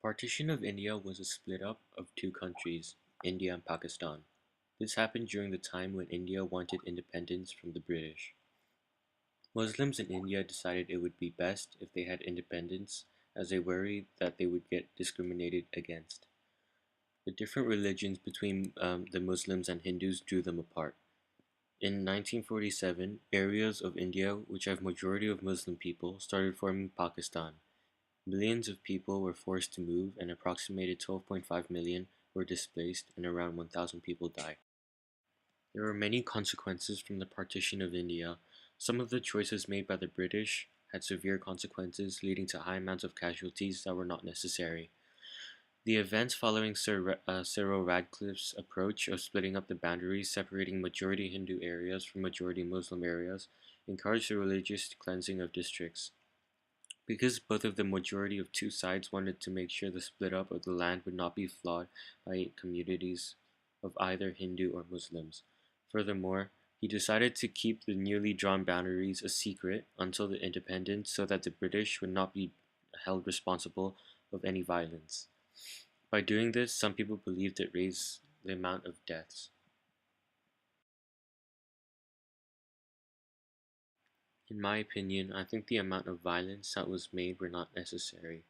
Partition of India was a split-up of two countries, India and Pakistan. This happened during the time when India wanted independence from the British. Muslims in India decided it would be best if they had independence, as they worried that they would get discriminated against. The different religions between the Muslims and Hindus drew them apart. In 1947, areas of India which have majority of Muslim people started forming Pakistan. Millions of people were forced to move, and approximated 12.5 million were displaced, and around 1,000 people died. There were many consequences from the partition of India. Some of the choices made by the British had severe consequences, leading to high amounts of casualties that were not necessary. The events following Cyril Radcliffe's approach of splitting up the boundaries, separating majority Hindu areas from majority Muslim areas, encouraged the religious cleansing of districts. Because both of the majority of two sides wanted to make sure the split up of the land would not be flawed by communities of either Hindu or Muslims. Furthermore, he decided to keep the newly drawn boundaries a secret until the independence so that the British would not be held responsible of any violence. By doing this, some people believed it raised the amount of deaths. In my opinion, I think the amount of violence that was made were not necessary.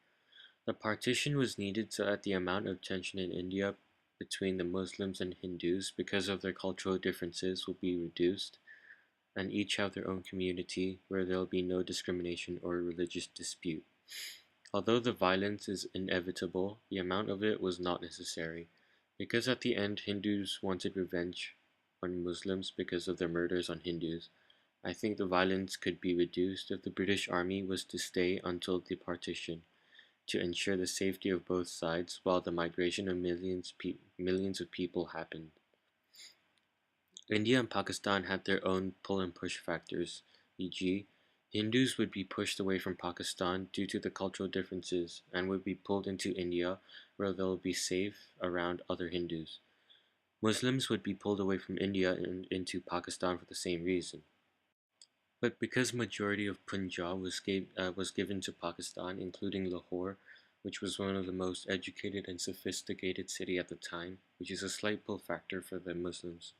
The partition was needed so that the amount of tension in India between the Muslims and Hindus because of their cultural differences will be reduced, and each have their own community where there will be no discrimination or religious dispute. Although the violence is inevitable, the amount of it was not necessary, because at the end Hindus wanted revenge on Muslims because of their murders on Hindus. I think the violence could be reduced if the British Army was to stay until the partition, to ensure the safety of both sides while the migration of millions of people happened. India and Pakistan had their own pull and push factors, e.g., Hindus would be pushed away from Pakistan due to the cultural differences and would be pulled into India where they'll be safe around other Hindus. Muslims would be pulled away from India and into Pakistan for the same reason. But because majority of Punjab was given to Pakistan, including Lahore, which was one of the most educated and sophisticated city at the time, which is a slight pull factor for the Muslims.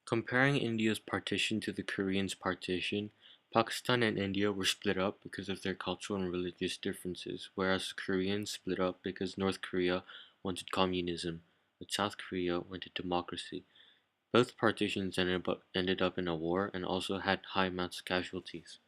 Comparing India's partition to the Koreans' partition, Pakistan and India were split up because of their cultural and religious differences, whereas the Koreans split up because North Korea wanted communism, but South Korea wanted democracy. Both partitions ended up in a war and also had high amounts of casualties.